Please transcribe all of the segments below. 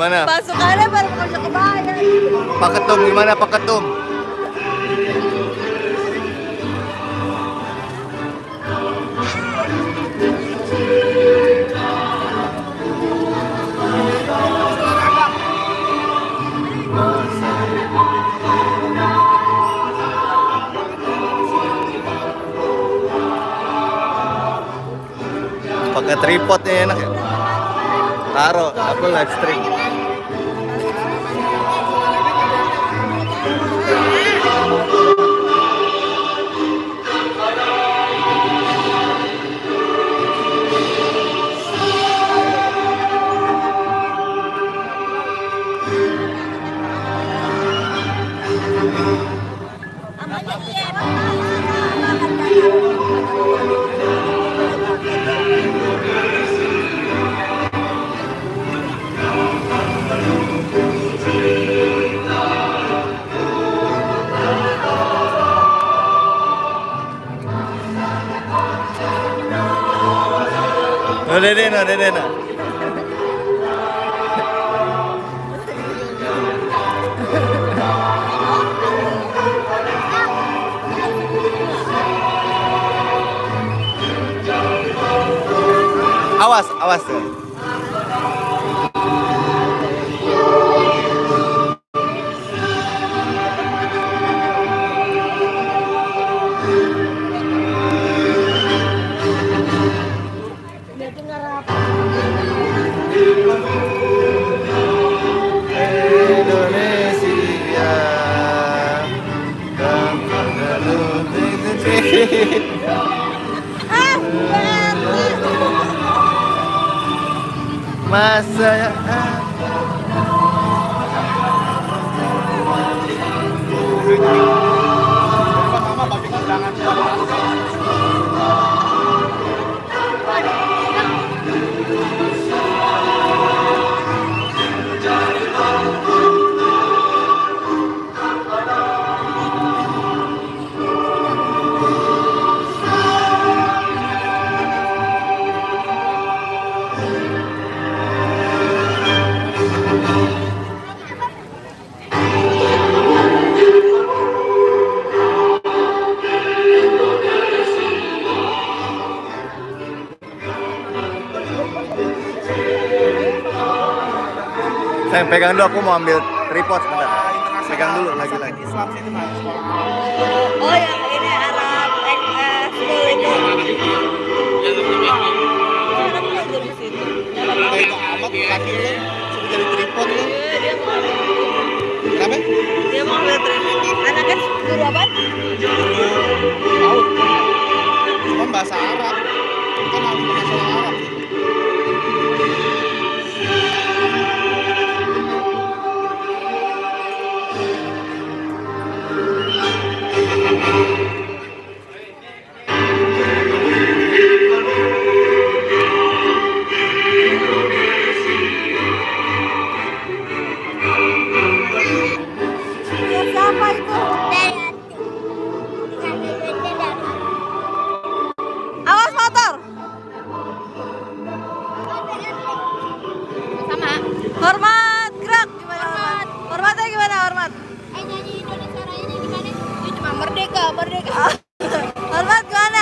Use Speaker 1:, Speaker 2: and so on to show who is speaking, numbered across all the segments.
Speaker 1: Gimana?
Speaker 2: Pasukannya baru kerja kebayang.
Speaker 1: Pak Ketum gimana Pak Ketum? Pakai tripodnya enak ya. Taruh, aku live stream. Dena. Awas tuh. Masa ya. Sayang, pegang dulu, aku mau ambil tripod sebentar. Pegang dulu lagi.
Speaker 2: Oh yang ini Arab school itu.
Speaker 1: Jadi tripod lu. Kenapa?
Speaker 2: Dia mau ambil tripod. Anaknya guru apa?
Speaker 1: Laut. Cuma bahasa Arab. Kan harus bahasa Arab.
Speaker 2: Siapa itu? Awas motor. Sama. Hormat, gerak gimana? Hormat. Hormatnya gimana? Hormat.
Speaker 3: Nyanyi Indonesia Raya gimana?
Speaker 2: Ini cuma merdeka. Hormat gimana?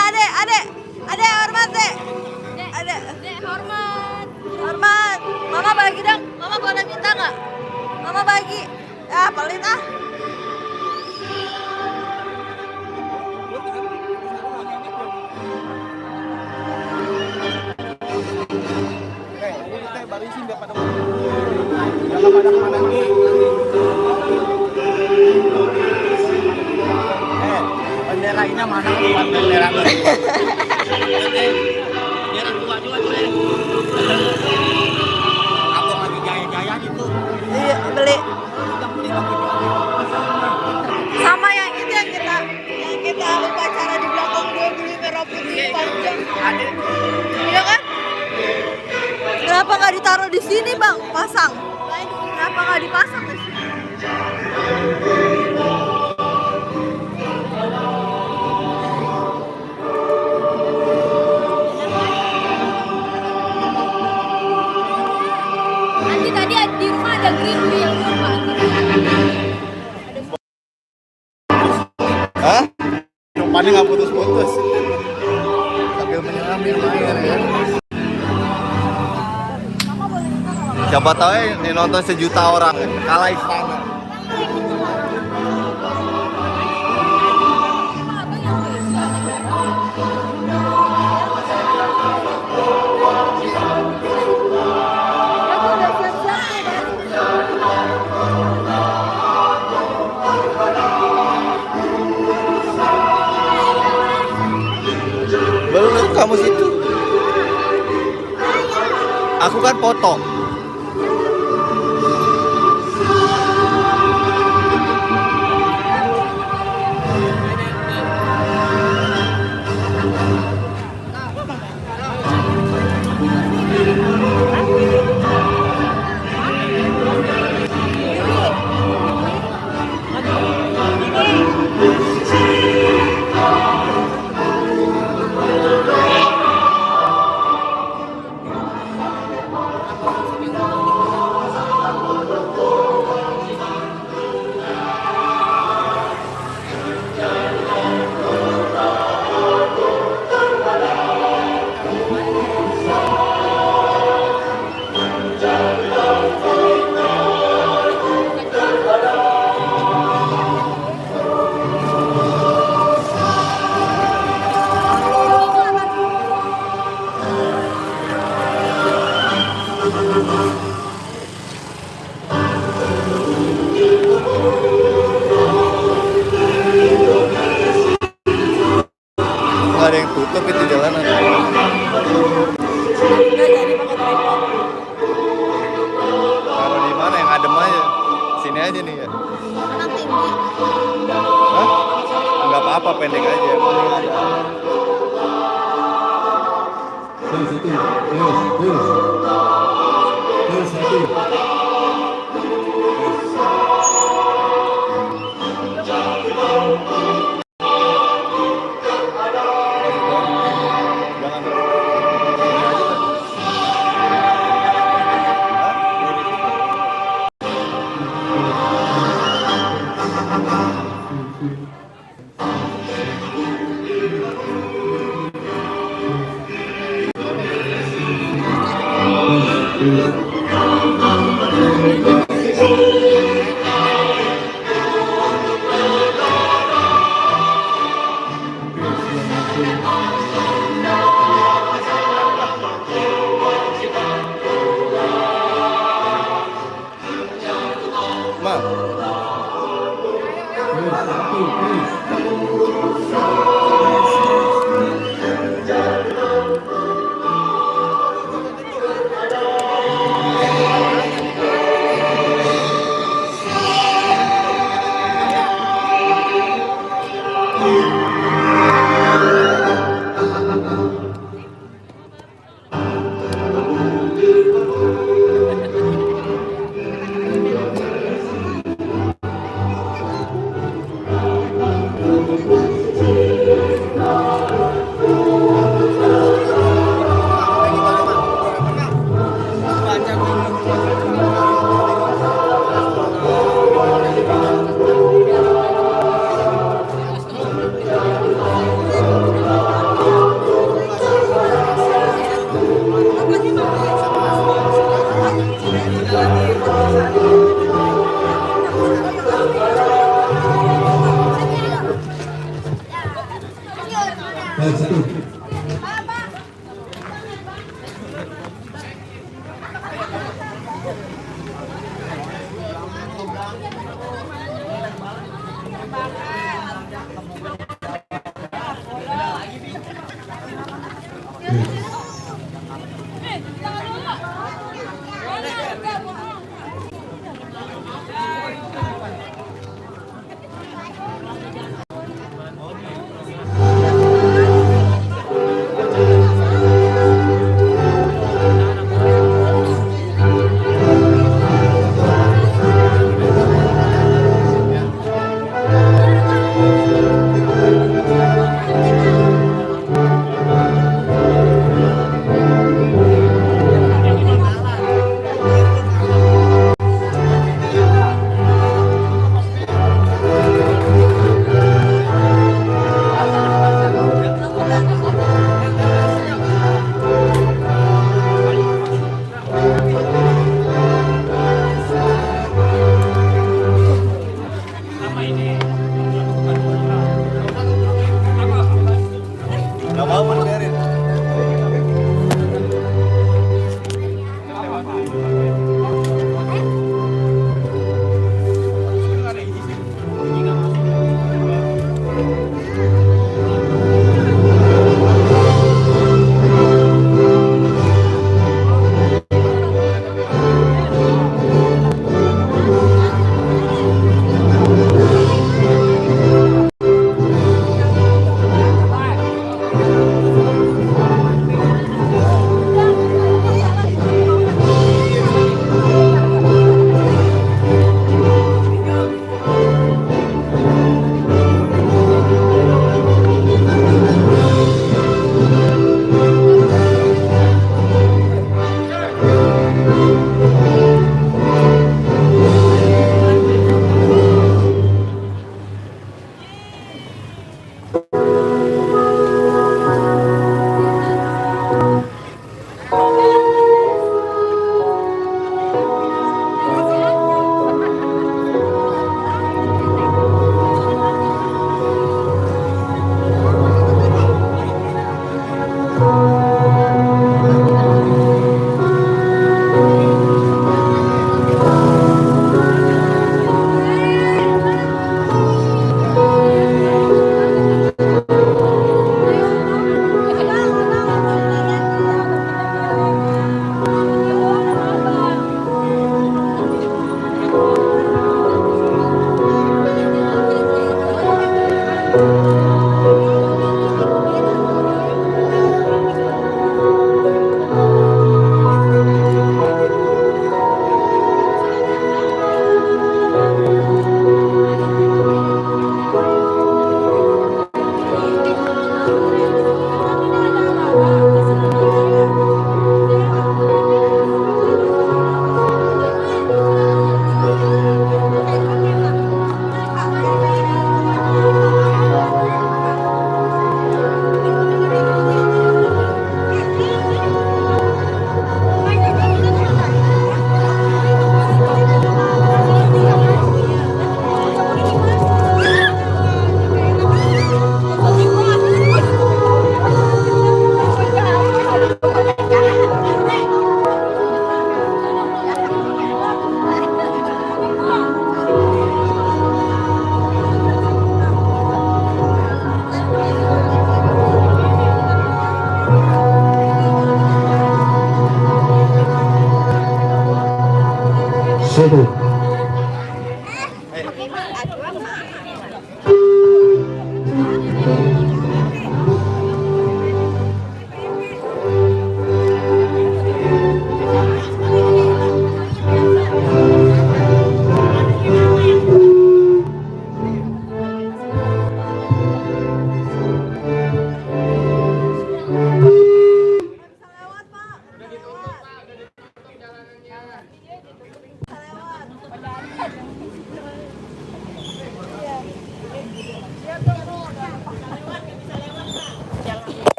Speaker 2: Adek, hormat dek. Adek,
Speaker 3: Hormat.
Speaker 2: hormat. Mama bagi dong. Mama boleh minta nggak? Mama bagi. Ya pelit ah.
Speaker 1: Barisin biar pada kemana-mana. Benderanya mana buat bendera bendera tua juga tuh. Abang lagi jaya-jaya gitu.
Speaker 2: Iya, beli. Sama yang itu yang kita upacara di belakang dia beli merah putih panjang. Iya kan? Kenapa nggak ditaruh di sini bang? Pasang. Kenapa nggak dipasang di sini?
Speaker 3: Nanti tadi di rumah Greenfield Pak.
Speaker 1: Hah? Umpannya nggak putus-putus. Sambil menyelam air ya. Siapa tahu ya ini nonton sejuta orang kalah istana. Belum kamu situ. Aku kan foto. Nggak ada yang tutup itu jalanan. Taruh di mana yang adem aja. Sini aja nih ya. Hah? Nggak apa-apa, pendek aja.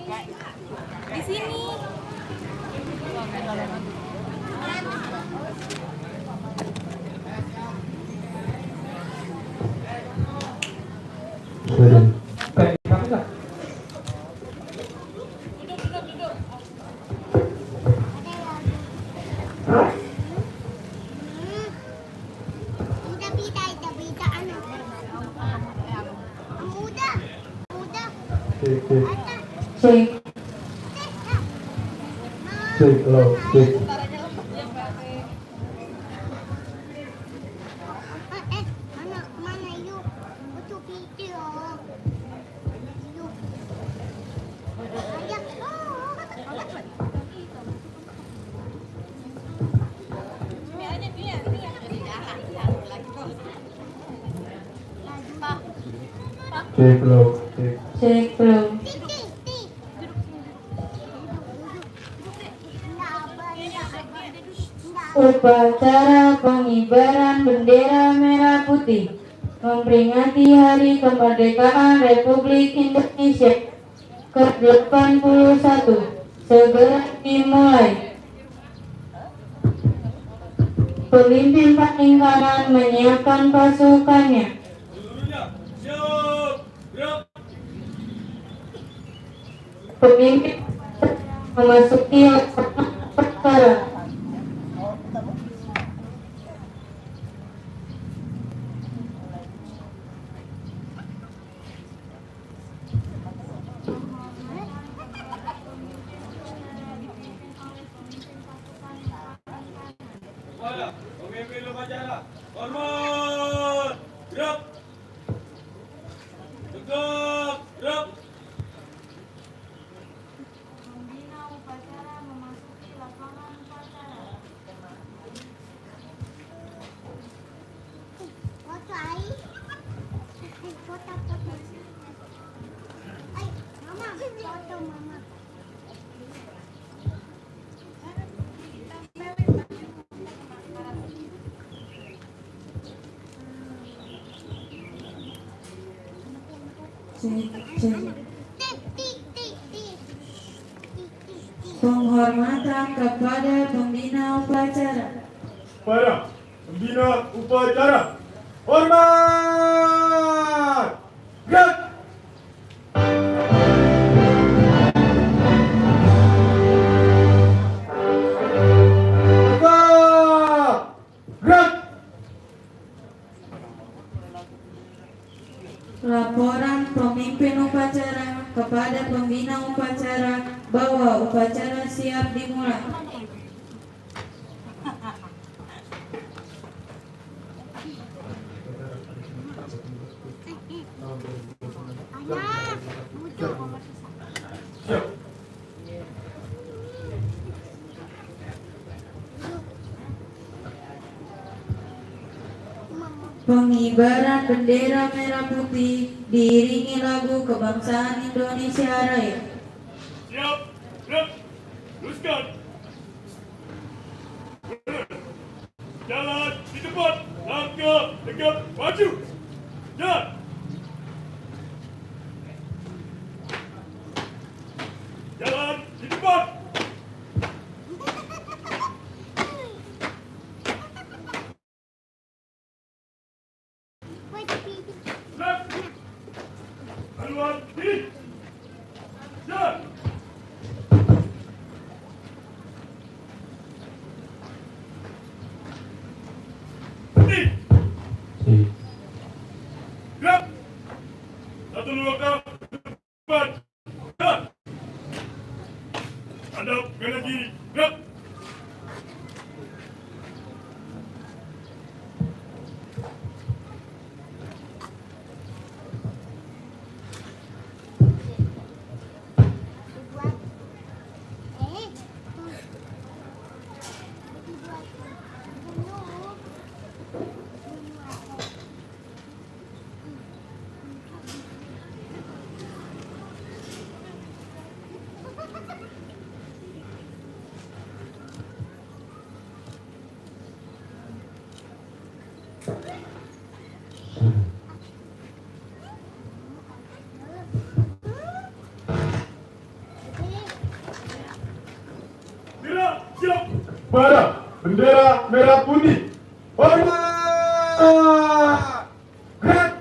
Speaker 3: Di sini.
Speaker 4: Kayak kami lah. Cek, cek, lo, cek. Cek, lo, cek.
Speaker 5: Cek belum. Upacara pengibaran bendera merah putih memperingati Hari Kemerdekaan Republik Indonesia ke-81 segera dimulai. Pemimpin paling kanan menyiapkan pasukannya. Pemimpin memasuki lapangan perkara.
Speaker 6: Pemimpin upacara, hormat, gerak, tegak, gerak.
Speaker 5: Pembina upacara memasuki lapangan upacara.
Speaker 3: Foto air. Foto. Ay, mama, foto mama.
Speaker 5: Penghormatan kepada pembina upacara.
Speaker 6: Para pembina upacara, hormat, gerak. Tegak, gerak.
Speaker 5: Laporan pemimpin upacara kepada pembina upacara bahwa upacara siap dimulai.
Speaker 3: Anak, bujuk.
Speaker 6: Siap.
Speaker 5: Pengibaran bendera merah putih diiringi lagu kebangsaan Indonesia Raya.
Speaker 6: Siap, gerak, teruskan. Jalan di depan, langkah tegap maju. Jalan. Jalan di depan. Gerak. Haluan diri. Jalan. Berhenti. Gerak. Satu langkah depan. Jalan. Hadap kanan kiri. Gerak. pada bendera merah putih. Hormat! Gerak!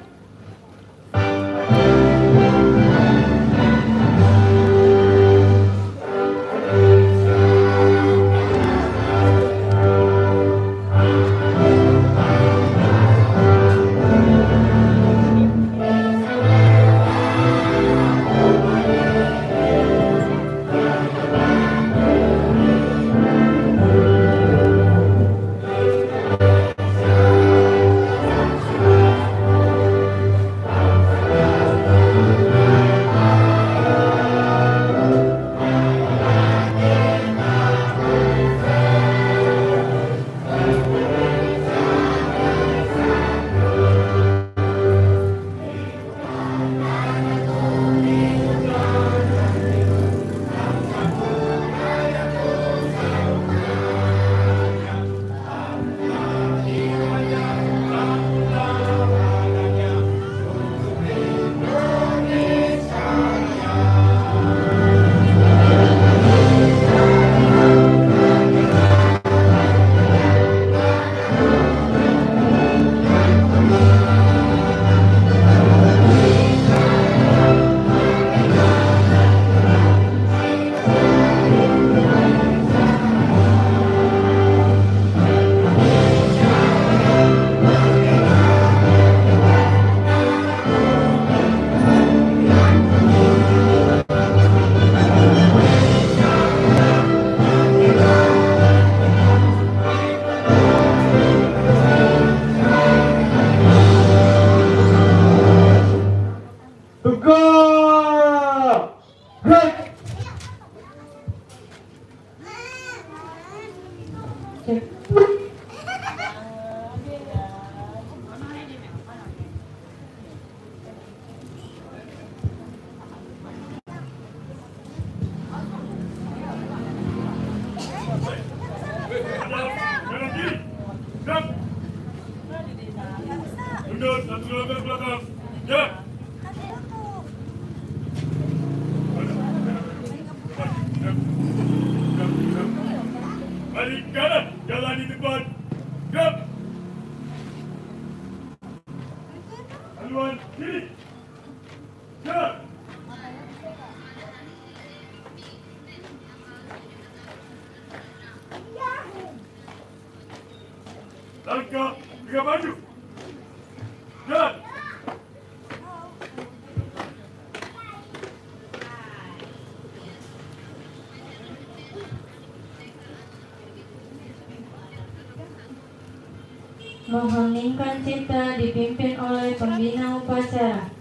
Speaker 6: Tegak! Gerak!
Speaker 5: Cek.
Speaker 6: Kanan kiri. Gerak. Mundur, satu langkah ke belakang. Jalan. Balik kanan, jalan di depan. Gerak. Haluan kiri. Jalan. Langkah 3 maju. Jalan.
Speaker 5: Mengheningkan cipta dipimpin oleh pembina upacara.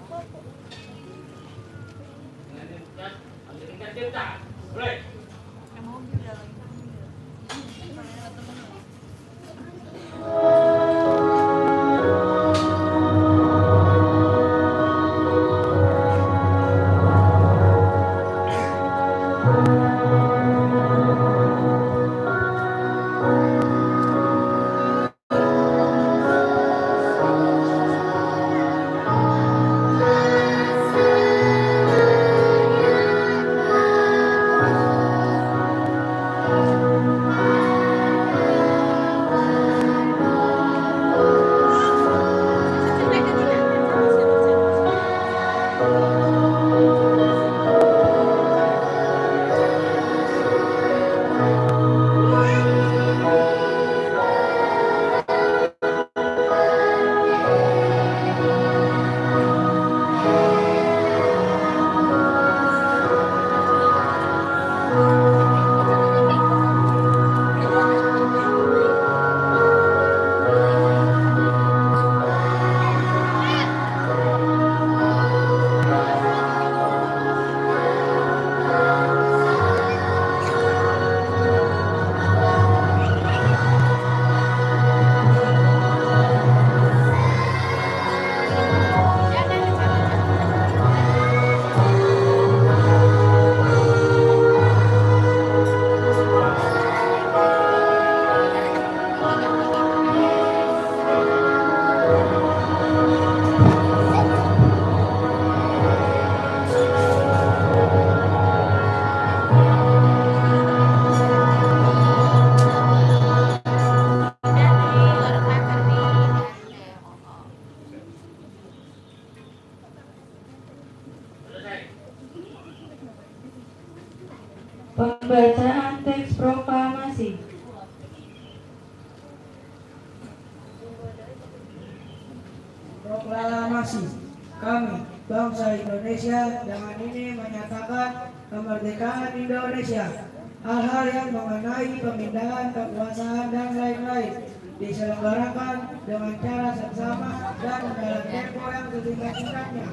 Speaker 5: Pembacaan teks proklamasi.
Speaker 7: Proklamasi. Kami, bangsa Indonesia, dengan ini menyatakan kemerdekaan Indonesia. Hal-hal yang mengenai pemindahan kekuasaan dan lain-lain diselenggarakan dengan cara seksama dan dalam tempo yang sesingkat-singkatnya.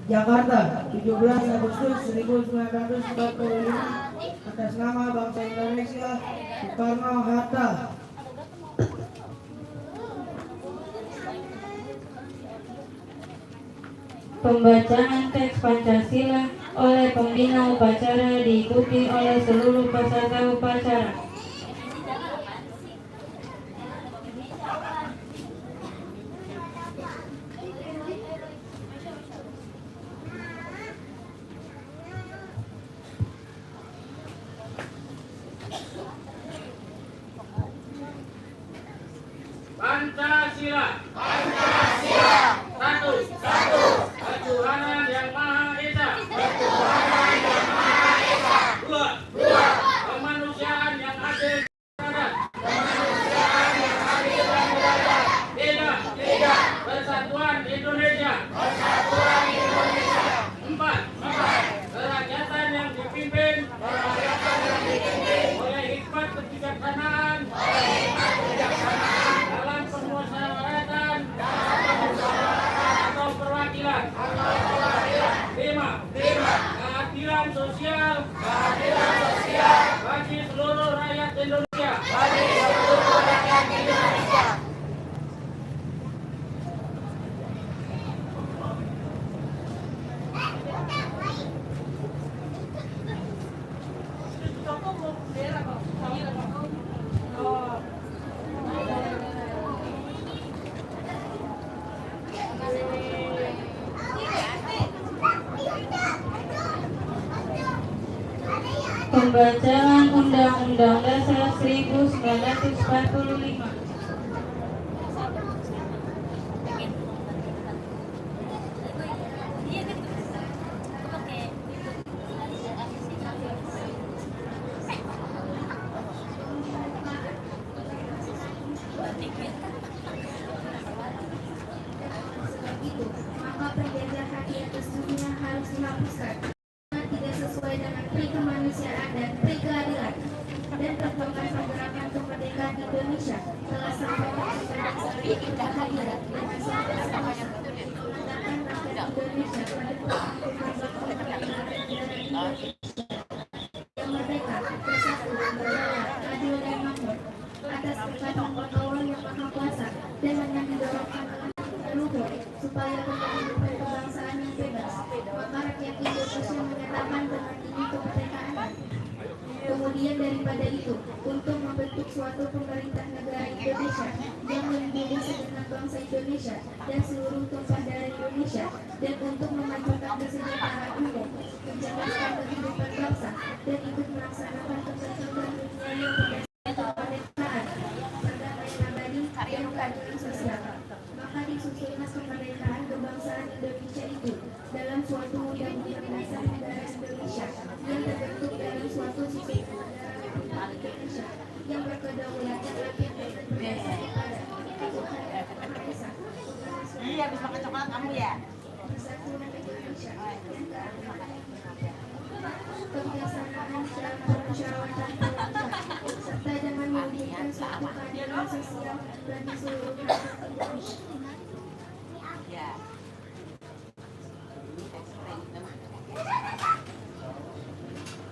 Speaker 7: Jakarta, 17 Agustus 1945, atas nama bangsa Indonesia, Soekarno-Hatta.
Speaker 5: Pembacaan teks Pancasila oleh pembina upacara diikuti oleh seluruh peserta upacara.
Speaker 6: Pancasila. Satu. Ketuhanan yang Maha Esa. Dua. Kemanusiaan yang adil dan beradab. Tiga. Persatuan Indonesia. Empat. Kerakyatan yang dipimpin oleh hikmat kebijaksanaan dalam permusyawaratan atau perwakilan. Lima. Keadilan sosial bagi seluruh rakyat Indonesia.
Speaker 5: Pembacaan Undang-Undang Dasar 1945.
Speaker 3: Maka penjajahan di atas dunia harus dihapuskan. Tidak sesuai dengan pri kemanusiaan dan pri keadilan. Dan perkembangan gerakan kemerdekaan Indonesia telah sampai kepada kehadiran dengan suara semuanya mengatakan rakyat Indonesia pada kemerdekaan yang merdeka, bersatu, berdaulat, adil dan makmur atas perkataan Allah yang Maha Kuasa dan dengan didorongkan luhur supaya kehidupan kebangsaan yang bebas. Maka rakyat Indonesia menyatakan dengan ini kemerdekaan. Kemudian daripada itu, untuk membentuk suatu pemerintah negara Indonesia yang melindungi segenap bangsa Indonesia dan seluruh tumpah darah Indonesia, dan untuk memajukan kesejahteraan umum, mencerdaskan kehidupan bangsa, dan ikut melaksanakan kepentingan dunia yang berdasarkan kemerdekaan, perdamaian abadi, dan keadilan sosial. Maka disusunlah kemerdekaan kebangsaan Indonesia itu dalam suatu undang-undang dasar negara Indonesia yang terbentuk dalam suatu sistem negara Republik Indonesia yang berkedaulatan rakyat dan berdasarkan pada Tuhan yang Maha Esa.
Speaker 2: Iya, habis makan coklat kamu ya?
Speaker 3: Persatuan Indonesia dan keadilan. Kebijaksanaan dalam permusyawaratan politik serta dengan mewujudkan suatu keadilan sosial bagi seluruh rakyat Indonesia.
Speaker 2: Ya.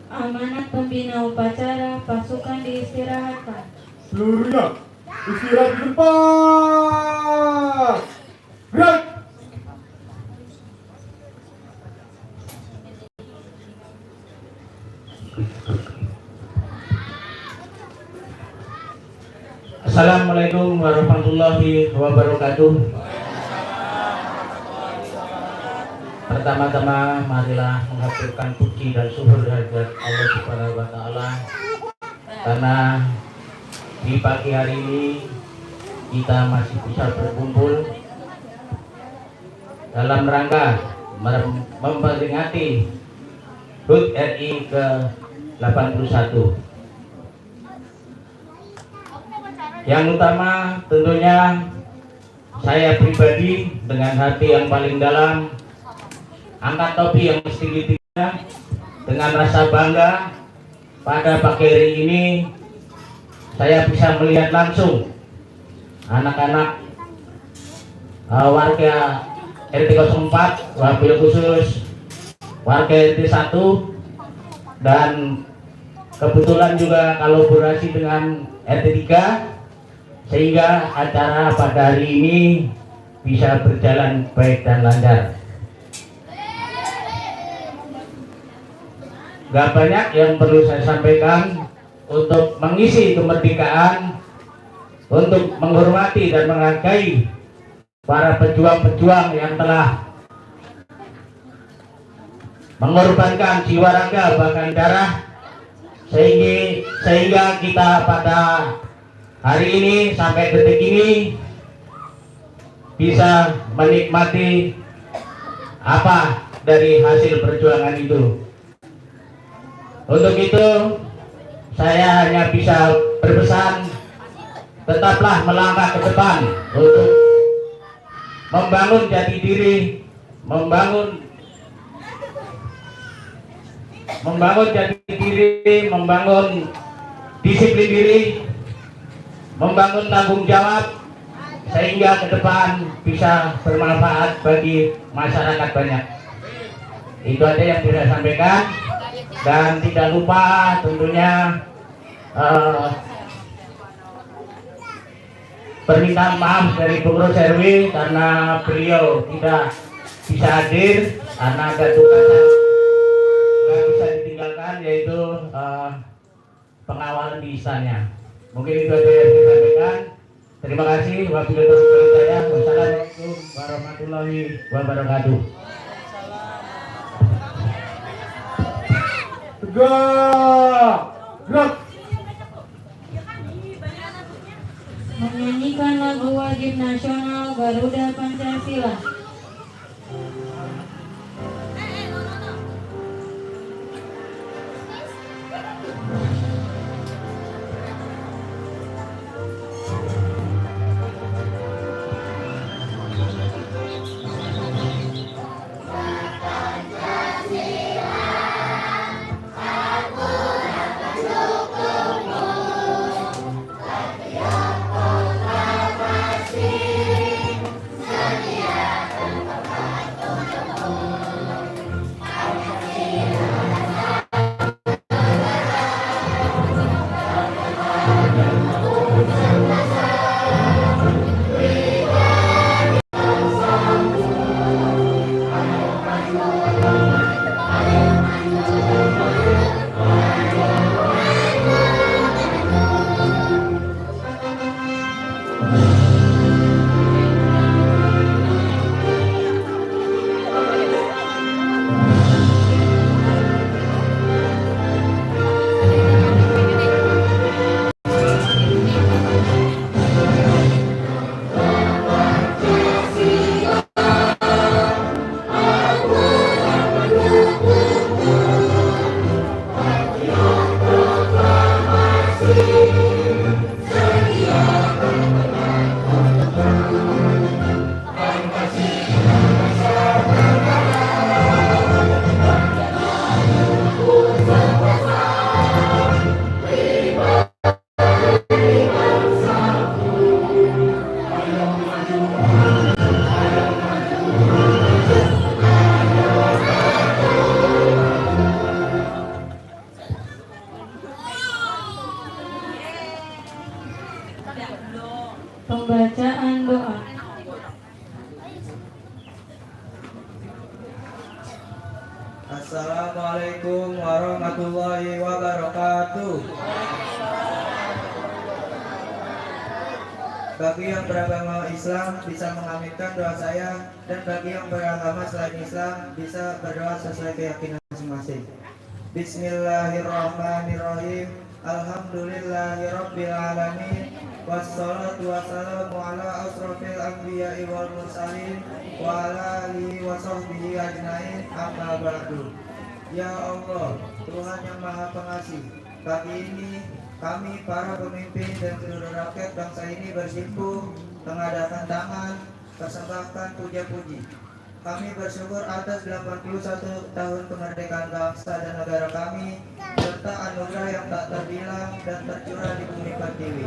Speaker 5: Amanat pembina upacara, pasukan diistirahatkan.
Speaker 6: Seluruhnya istirahat di tempat. Gerak.
Speaker 8: Assalamualaikum warahmatullahi wabarakatuh. Pertama-tama marilah menghaturkan puji dan syukur kehadirat Allah Subhanahu wa taala karena di pagi hari ini kita masih bisa berkumpul dalam rangka memperingati HUT RI 81. Yang utama tentunya saya pribadi dengan hati yang paling dalam angkat topi yang setinggi-tingginya dengan rasa bangga pada pagi hari ini saya bisa melihat langsung anak-anak warga RT 04, wabil khusus warga RT 1, dan kebetulan juga kolaborasi dengan RT 3 sehingga acara pada hari ini bisa berjalan baik dan lancar. Gak banyak yang perlu saya sampaikan untuk mengisi kemerdekaan, untuk menghormati dan menghargai para pejuang-pejuang yang telah mengorbankan jiwa raga bahkan darah sehingga kita pada hari ini sampai detik ini bisa menikmati apa dari hasil perjuangan itu. Untuk itu saya hanya bisa berpesan, tetaplah melangkah ke depan untuk membangun jati diri, membangun disiplin diri, membangun tanggung jawab sehingga ke depan bisa bermanfaat bagi masyarakat banyak. Itu aja yang bisa saya sampaikan, dan tidak lupa tentunya permintaan maaf dari pengurus RW karena beliau tidak bisa hadir karena ada tugas nggak bisa ditinggalkan, yaitu pengawalan di istana. Mungkin itu aja yang saya sampaikan. Terima kasih. Wabillahi taufiq wal hidayah. Wassalamualaikum warahmatullahi wabarakatuh.
Speaker 4: Tegak.
Speaker 5: Menyanyikan lagu wajib nasional Garuda Pancasila. Pembacaan doa.
Speaker 7: Assalamualaikum warahmatullahi wabarakatuh. Bagi yang beragama Islam bisa mengaminkan doa saya, dan bagi yang beragama selain Islam bisa berdoa sesuai keyakinan masing-masing. Bismillahirrahmanirrahim. Alhamdulillahirabbil alamin. Wassalatu wassalamu ala asrofil anbiya'i wal mursalin wa ala alihi wa sahbihi ajmain, amma ba'du. Ya Allah, Tuhan yang Maha Pengasih. Pagi ini kami para pemimpin dan seluruh rakyat bangsa ini bersimpuh mengadakan tangan persembahkan puja-puji. Kami bersyukur atas 81 tahun kemerdekaan bangsa dan negara kami serta anugerah yang tak terbilang dan tercurah di bumi pertiwi.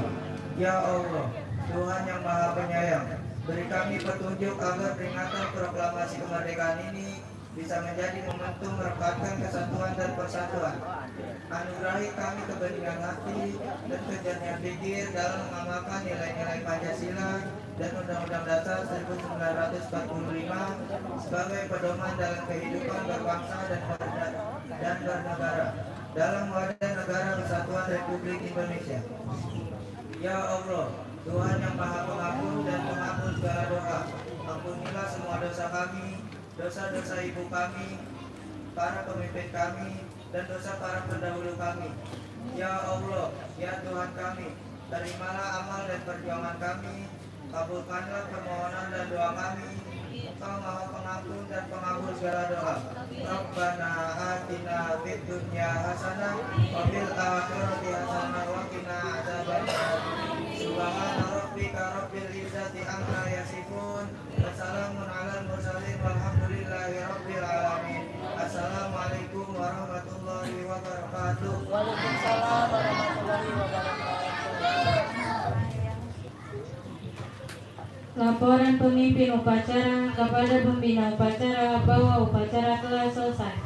Speaker 7: Ya Allah, Tuhan yang Maha Penyayang, beri kami petunjuk agar peringatan proklamasi kemerdekaan ini bisa menjadi momentum merekatkan kesatuan dan persatuan. Anugerahi kami kebeningan hati dan kejernihan pikir dalam mengamalkan nilai-nilai Pancasila dan Undang-Undang Dasar 1945 sebagai pedoman dalam kehidupan berbangsa dan bernegara dalam wadah negara kesatuan Republik Indonesia. Ya Allah, Tuhan yang Maha Pengampun dan pengampun segala dosa, ampunilah semua dosa kami, dosa-dosa ibu kami, para pemimpin kami, dan dosa para pendahulu kami. Ya Allah, ya Tuhan kami, terimalah amal dan perjuangan kami, kabulkanlah permohonan dan doa kami. Engkau Maha Pengampun dan Pengampun segala doa. Rabbana atina fid dunya hasanah wa fil akhirati hasanah wa qina adzabannar. Subhana rabbika rabbil izzati amma yasifun wa salamun alal mursalin walhamdulillahi rabbil alamin. Assalamualaikum warahmatullahi wabarakatuh.
Speaker 2: Waalaikumsalam warahmatullahi wabarakatuh.
Speaker 5: Laporan pemimpin upacara kepada pembina upacara bahwa upacara telah selesai.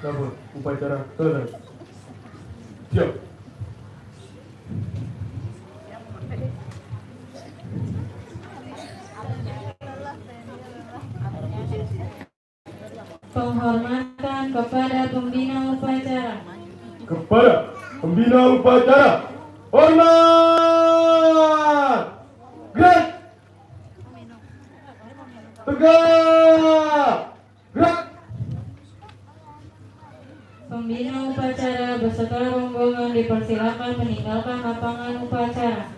Speaker 4: Namun, upacara selesai. Siap.
Speaker 5: Penghormatan kepada pembina upacara.
Speaker 4: Kepada pembina upacara, hormat! Gerak! Tegak! Gerak!
Speaker 5: Pembina upacara beserta rombongan dipersilakan meninggalkan lapangan upacara.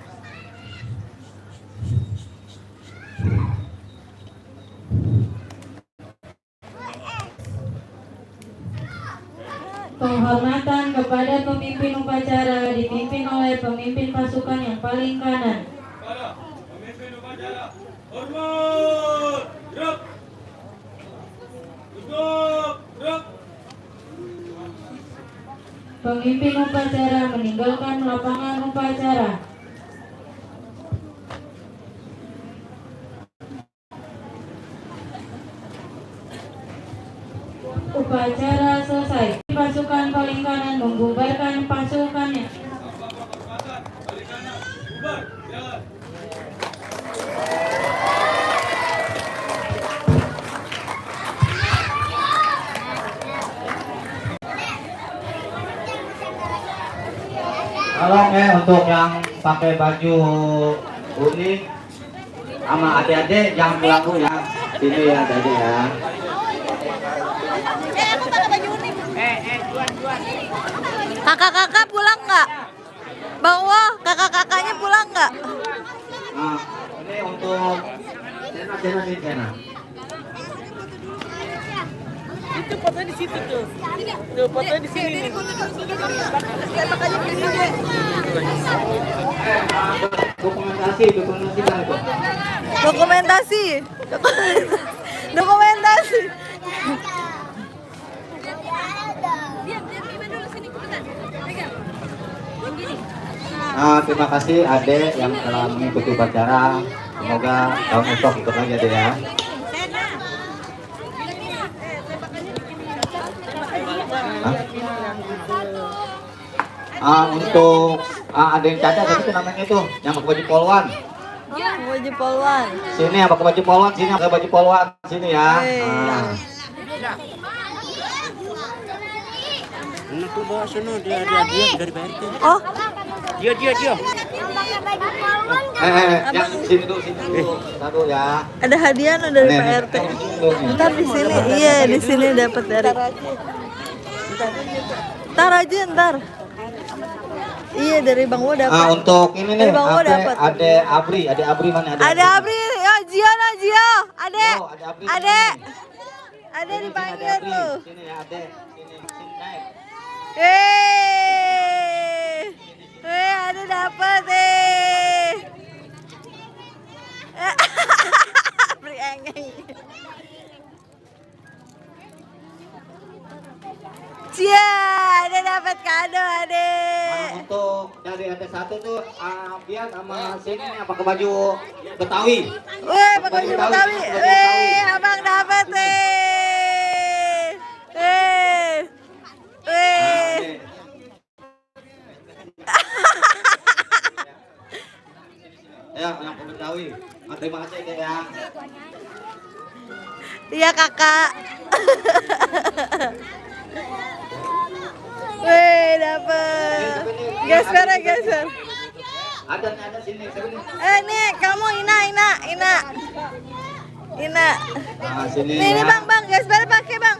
Speaker 5: Penghormatan kepada pemimpin upacara dipimpin oleh pemimpin pasukan yang paling kanan.
Speaker 6: Para pemimpin upacara, hormat, gerak, tegak, gerak.
Speaker 5: Pemimpin upacara meninggalkan lapangan upacara. Upacara selesai. Pasukan paling kanan membubarkan pasukannya.
Speaker 6: Bubar, jalan.
Speaker 8: Tolong untuk yang pakai baju kuning sama adik-adik jangan pulang dulu ya. Sini ya adik ya.
Speaker 2: Aku pakai baju unik. Kakak-kakak pulang nggak? Bang Wo, kakak-kakaknya pulang nggak?
Speaker 8: Nah, ini untuk Cena nih Cena.
Speaker 9: Itu fotonya di situ tuh. Tuh fotonya di sini nih.
Speaker 8: Dokumentasi kan itu.
Speaker 2: Dokumentasi.
Speaker 8: Nah, terima kasih Ade yang telah mengikuti upacara. Semoga tahun esok ikut lagi Ade ya. Untuk ada yang cacat tapi itu namanya itu yang pakai baju polwan.
Speaker 2: Baju polwan.
Speaker 8: Sini yang pakai baju polwan, sini yang pakai baju polwan, sini ya.
Speaker 9: Enak tuh bawa sono dia dari PRT.
Speaker 2: Oh,
Speaker 9: Dia.
Speaker 8: Yang sini dulu. Satu ya.
Speaker 2: ada hadiah no dari PRT. Ntar di sini, iya di sini dapat dari. Ntar aja ntar. Iya dari Bang Wo dapat.
Speaker 8: Untuk ini nih,
Speaker 2: Dari Bang Wo dapat.
Speaker 8: Ade Abri mana?
Speaker 2: Ada Abri, ya Jia, Ade.
Speaker 8: Yo, Ade Abri.
Speaker 2: Ade. Ade dipanggil tuh.
Speaker 8: Sini ya, Ade. Sini naik.
Speaker 2: Ade dapet Beri engeng. Cia, Ade dapat kado, Ade.
Speaker 8: Untuk dari RT1 tuh Bian sama sini nih pakai baju Betawi.
Speaker 2: Weh, pakai baju Betawi. Weh, abang dapat
Speaker 8: Ya, yang Betawi. Terima kasih ya.
Speaker 2: Iya kakak. Weh, dapet. Geser.
Speaker 8: Ada sini.
Speaker 2: Nih, kamu Ina.
Speaker 8: Nah, sini.
Speaker 2: Ini
Speaker 8: ya.
Speaker 2: bang, gesper pakai bang.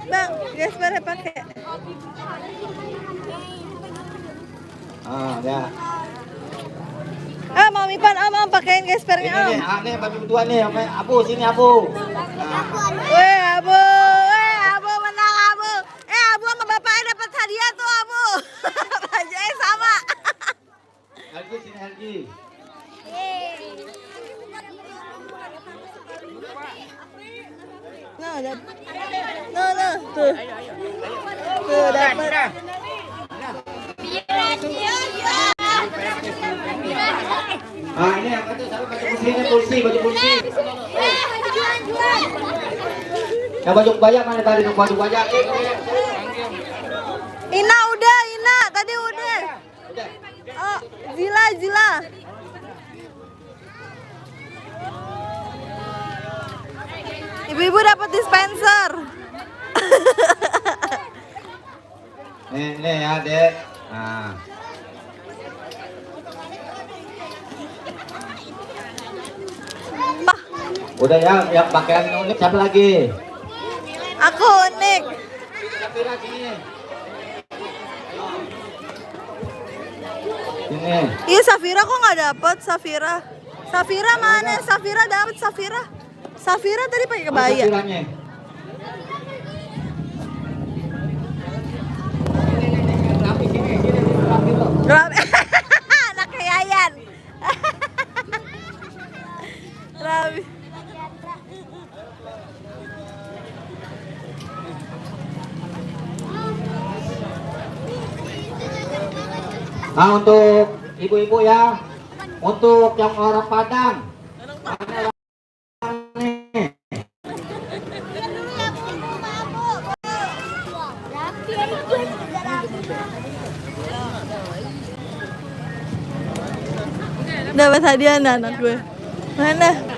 Speaker 2: Bang, gesper pakai.
Speaker 8: Ya.
Speaker 2: Mau Mipan, om pakein gespernya om.
Speaker 8: Ini nih baju kedua nih, Abu sini Abu.
Speaker 2: Weh, Abu menang Abu. Abu sama bapaknya dapat hadiah tuh Abu. Bajunya sama.
Speaker 8: Helgi sini Helgi.
Speaker 2: No, tuh. Tuh dapat.
Speaker 8: Ini yang itu sampai baju kursi. Ya baju kebaya mana tadi baju kebaya?
Speaker 2: Ina tadi udah. Oh, Zila. Ibu-ibu dapat dispenser.
Speaker 8: Nih ya, Dek. Nah. Udah ya, yang pakaian unik siapa lagi?
Speaker 2: Aku unik.
Speaker 8: Safira sini. Sini.
Speaker 2: Iya Safira kok nggak dapet Safira? Safira mana? Safira dapat Safira. Safira tadi pakai kebaya.
Speaker 8: Safiranya.
Speaker 2: Anak Yayan. Rabi.
Speaker 8: Nah untuk ibu-ibu ya, untuk yang orang Padang.
Speaker 2: Dapat hadiah anak gue. Mana?